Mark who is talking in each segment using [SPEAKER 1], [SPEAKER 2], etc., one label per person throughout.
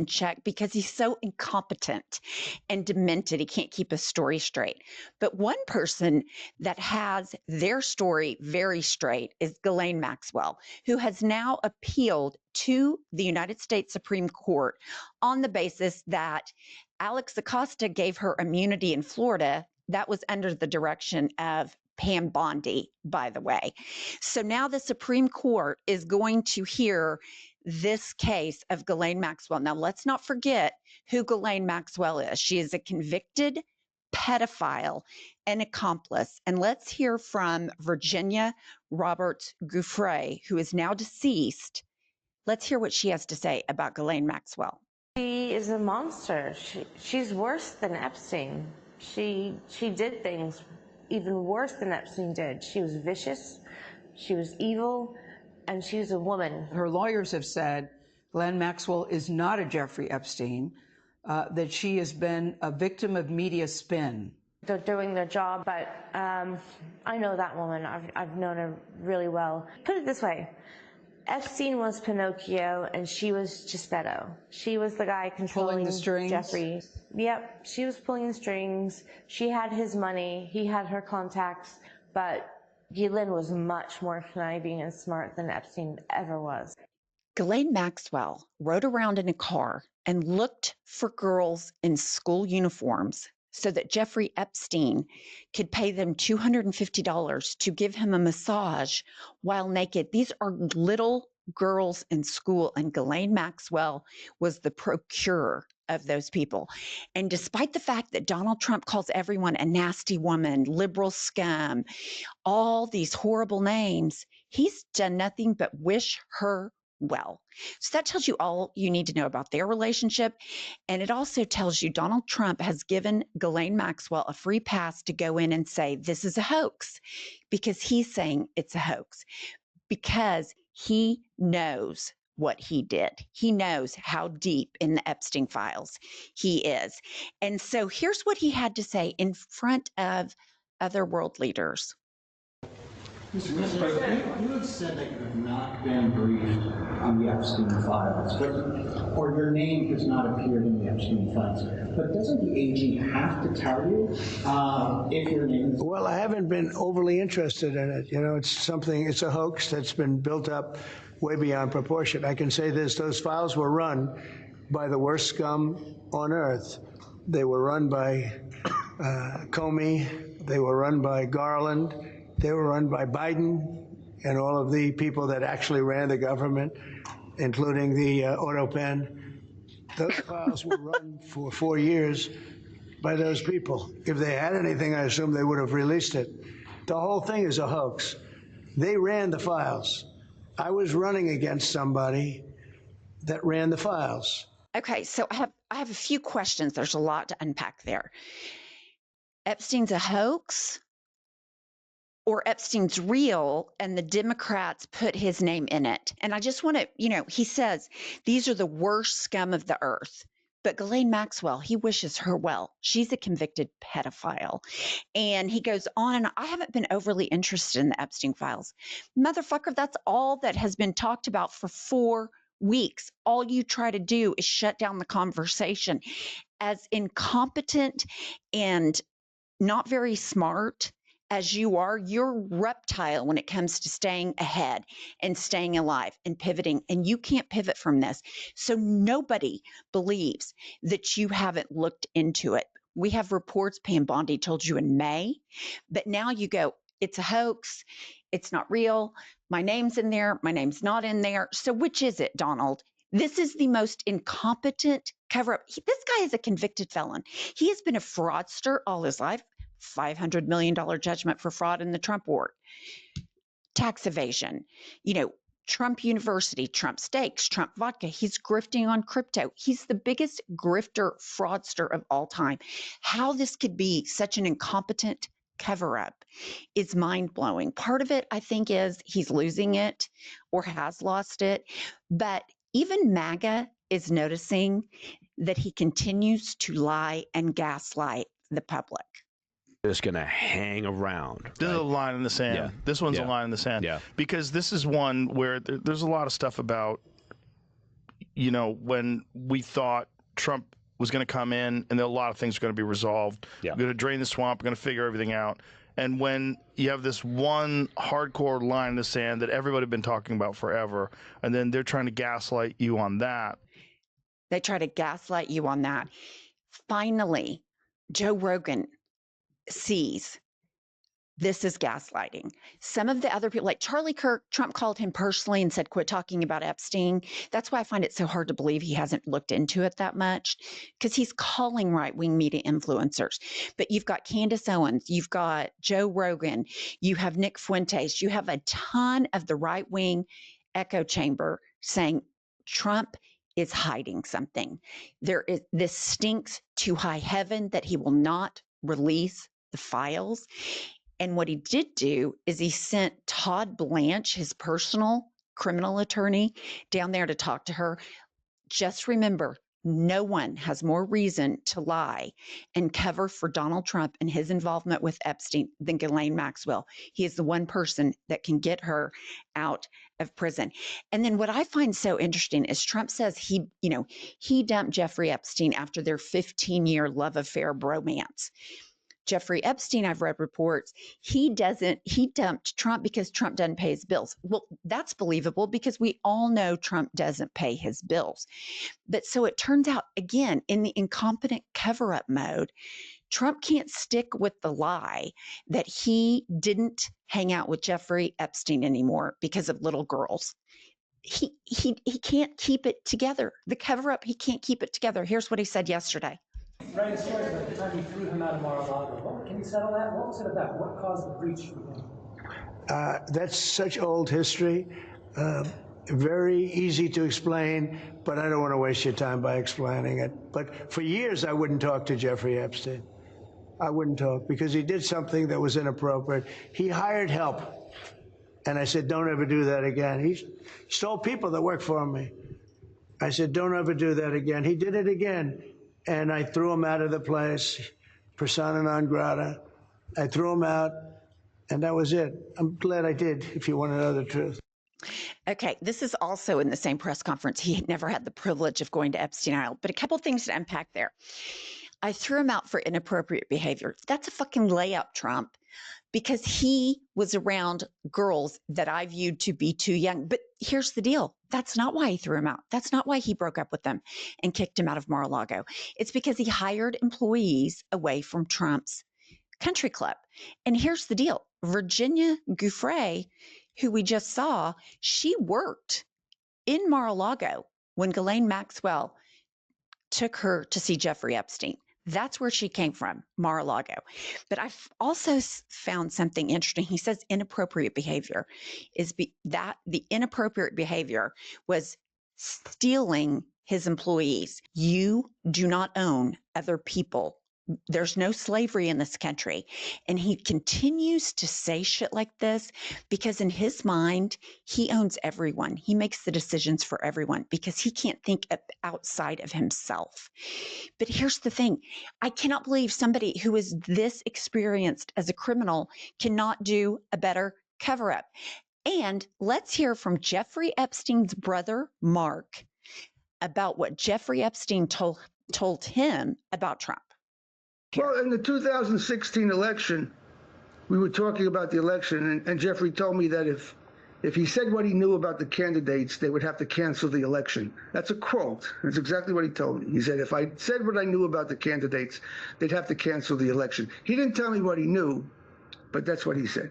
[SPEAKER 1] in check because he's so incompetent and demented. He can't keep his story straight. But one person that has their story very straight is Ghislaine Maxwell, who has now appealed to the United States Supreme Court on the basis that Alex Acosta gave her immunity in Florida. That was under the direction of Pam Bondi, by the way. So now the Supreme Court is going to hear this case of Ghislaine Maxwell. Now, let's not forget who Ghislaine Maxwell is. She is a convicted pedophile and accomplice. And let's hear from Virginia Roberts Gouffre, who is now deceased. Let's hear what she has to say about Ghislaine Maxwell.
[SPEAKER 2] She is a monster. She's worse than Epstein. She did things even worse than Epstein did. She was vicious, she was evil, and she was a woman.
[SPEAKER 3] Her lawyers have said Ghislaine Maxwell is not a Jeffrey Epstein, that she has been a victim of media spin.
[SPEAKER 2] They're doing their job, but I know that woman. I've known her really well. Put it this way. Epstein was Pinocchio, and she was Geppetto. She was the guy controlling
[SPEAKER 3] the strings.
[SPEAKER 2] Jeffrey. Yep, she was pulling the strings. She had his money. He had her contacts. But Ghislaine was much more conniving and smart than Epstein ever was.
[SPEAKER 1] Ghislaine Maxwell rode around in a car and looked for girls in school uniforms so that Jeffrey Epstein could pay them $250 to give him a massage while naked. These are little girls in school, and Ghislaine Maxwell was the procurer of those people. And despite the fact that Donald Trump calls everyone a nasty woman, liberal scum, all these horrible names, he's done nothing but wish her well. So that tells you all you need to know about their relationship. And it also tells you Donald Trump has given Ghislaine Maxwell a free pass to go in and say, this is a hoax, because he's saying it's a hoax, because he knows what he did. He knows how deep in the Epstein files he is. And so here's what he had to say in front of other world leaders.
[SPEAKER 4] Mr. President, you have said that you have not been briefed on the Epstein files, or your name has not appeared in the Epstein files. But doesn't the AG have to tell you if your name is...
[SPEAKER 5] Well, I haven't been overly interested in it. You know, it's a hoax that's been built up way beyond proportion. I can say this, those files were run by the worst scum on earth. They were run by Comey, they were run by Garland, they were run by Biden and all of the people that actually ran the government, including the auto pen. Those files were run for 4 years by those people. If they had anything, I assume they would have released it. The whole thing is a hoax. They ran the files. I was running against somebody that ran the files.
[SPEAKER 1] Okay, so I have a few questions. There's a lot to unpack there. Epstein's a hoax, or Epstein's real and the Democrats put his name in it? And I just want to, he says these are the worst scum of the earth. But Ghislaine Maxwell, he wishes her well. She's a convicted pedophile. And he goes on, and I haven't been overly interested in the Epstein files. Motherfucker, that's all that has been talked about for 4 weeks. All you try to do is shut down the conversation. As incompetent and not very smart as you are, you're reptile when it comes to staying ahead and staying alive and pivoting, and you can't pivot from this. So nobody believes that you haven't looked into it. We have reports Pam Bondi told you in May, but now you go, it's a hoax, it's not real, my name's in there, my name's not in there. So which is it, Donald? This is the most incompetent cover-up. This guy is a convicted felon. He has been a fraudster all his life. $500 million judgment for fraud in the Trump war, tax evasion, Trump University, Trump steaks, Trump vodka. He's grifting on crypto. He's the biggest grifter, fraudster of all time. How this could be such an incompetent cover-up is mind-blowing. Part of it, I think, is he's losing it or has lost it. But even MAGA is noticing that he continues to lie and gaslight the public.
[SPEAKER 6] Just going to hang around. Right?
[SPEAKER 7] This is a line in the sand.
[SPEAKER 6] Yeah.
[SPEAKER 7] This one's a line in the sand.
[SPEAKER 6] Yeah.
[SPEAKER 7] Because this is one where there's a lot of stuff about you know, when we thought Trump was going to come in and a lot of things are going to be resolved.
[SPEAKER 6] Yeah.
[SPEAKER 7] We're going to drain the swamp. We're going to figure everything out. And when you have this one hardcore line in the sand that everybody had been talking about forever, and then they're trying to gaslight you on that.
[SPEAKER 1] They try to gaslight you on that. Finally, Joe Rogan sees this is gaslighting. Some of the other people, like Charlie Kirk, Trump called him personally and said, quit talking about Epstein. That's why I find it so hard to believe he hasn't looked into it that much, because he's calling right-wing media influencers. But you've got Candace Owens, you've got Joe Rogan, you have Nick Fuentes, you have a ton of the right-wing echo chamber saying Trump is hiding something. This stinks to high heaven that he will not release the files. And what he did do is he sent Todd Blanche, his personal criminal attorney, down there to talk to her. Just remember, no one has more reason to lie and cover for Donald Trump and his involvement with Epstein than Ghislaine Maxwell. He is the one person that can get her out of prison. And then what I find so interesting is Trump says he dumped Jeffrey Epstein after their 15-year love affair bromance. Jeffrey Epstein, I've read reports, he dumped Trump because Trump doesn't pay his bills. Well, that's believable because we all know Trump doesn't pay his bills. But so it turns out, again, in the incompetent cover-up mode, Trump can't stick with the lie that he didn't hang out with Jeffrey Epstein anymore because of little girls. He can't keep it together. The cover-up, he can't keep it together. Here's what he said yesterday.
[SPEAKER 8] Writing stories about the time you threw him out of Mar-a-Lago. Can you settle that? What was it about? What caused the breach for him?
[SPEAKER 5] That's such old history. Very easy to explain, but I don't want to waste your time by explaining it. But for years, I wouldn't talk to Jeffrey Epstein. I wouldn't talk because he did something that was inappropriate. He hired help. And I said, don't ever do that again. He stole people that work for me. I said, don't ever do that again. He did it again. And I threw him out of the place, persona non grata. I threw him out, and that was it. I'm glad I did, if you want to know the truth.
[SPEAKER 1] Okay, this is also in the same press conference. He had never had the privilege of going to Epstein Island, but a couple things to unpack there. I threw him out for inappropriate behavior. That's a fucking layup, Trump, because he was around girls that I viewed to be too young. But here's the deal. That's not why he threw him out. That's not why he broke up with them and kicked him out of Mar-a-Lago. It's because he hired employees away from Trump's country club. And here's the deal. Virginia Giuffre, who we just saw, she worked in Mar-a-Lago when Ghislaine Maxwell took her to see Jeffrey Epstein. That's where she came from, Mar-a-Lago. But I've also found something interesting. He says inappropriate behavior is that the inappropriate behavior was stealing his employees. You do not own other people. There's no slavery in this country. And he continues to say shit like this because in his mind, he owns everyone. He makes the decisions for everyone because he can't think outside of himself. But here's the thing. I cannot believe somebody who is this experienced as a criminal cannot do a better cover-up. And let's hear from Jeffrey Epstein's brother, Mark, about what Jeffrey Epstein told him about Trump.
[SPEAKER 9] Well, in the 2016 election, we were talking about the election, and Jeffrey told me that if he said what he knew about the candidates, they would have to cancel the election. That's a quote. That's exactly what he told me. He said, if I said what I knew about the candidates, they'd have to cancel the election. He didn't tell me what he knew, but that's what he said.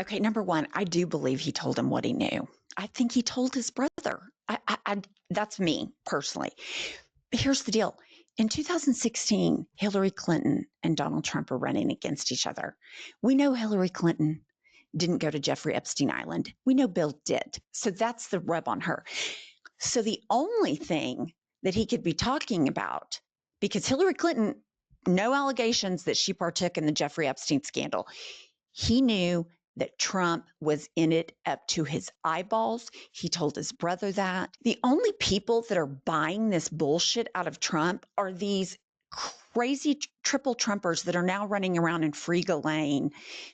[SPEAKER 1] Okay, number one, I do believe he told him what he knew. I think he told his brother. That's me, personally. But here's the deal. In 2016, Hillary Clinton and Donald Trump are running against each other. We know Hillary Clinton didn't go to Jeffrey Epstein Island. We know Bill did. So that's the rub on her. So the only thing that he could be talking about, because Hillary Clinton, no allegations that she partook in the Jeffrey Epstein scandal. He knew that Trump was in it up to his eyeballs. He told his brother that. The only people that are buying this bullshit out of Trump are these crazy triple Trumpers that are now running around in Free Ghislaine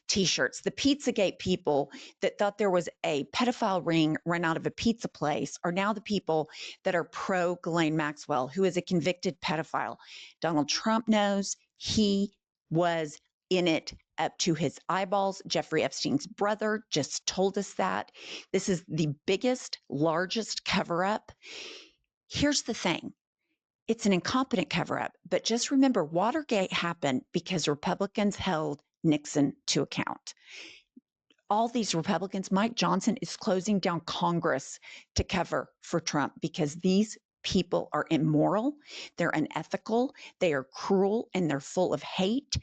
[SPEAKER 1] t-shirts, the Pizzagate people that thought there was a pedophile ring run out of a pizza place are now the people that are pro Ghislaine Maxwell, who is a convicted pedophile. Donald Trump knows he was in it up to his eyeballs. Jeffrey Epstein's brother just told us that. This is the biggest, largest cover-up. Here's the thing. It's an incompetent cover-up, but just remember, Watergate happened because Republicans held Nixon to account. All these Republicans, Mike Johnson is closing down Congress to cover for Trump because these people are immoral, they're unethical, they are cruel, and they're full of hate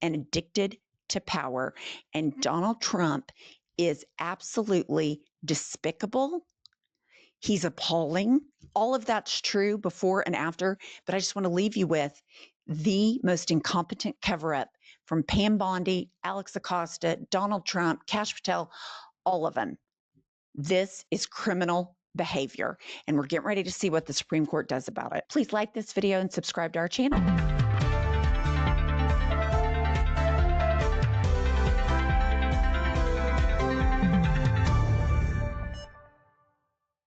[SPEAKER 1] and addicted to power. And Donald Trump is absolutely despicable. He's appalling. All of that's true before and after, but I just want to leave you with the most incompetent cover-up from Pam Bondi, Alex Acosta, Donald Trump, Kash Patel, all of them. This is criminal behavior, and we're getting ready to see what the Supreme Court does about it. Please like this video and subscribe to our channel.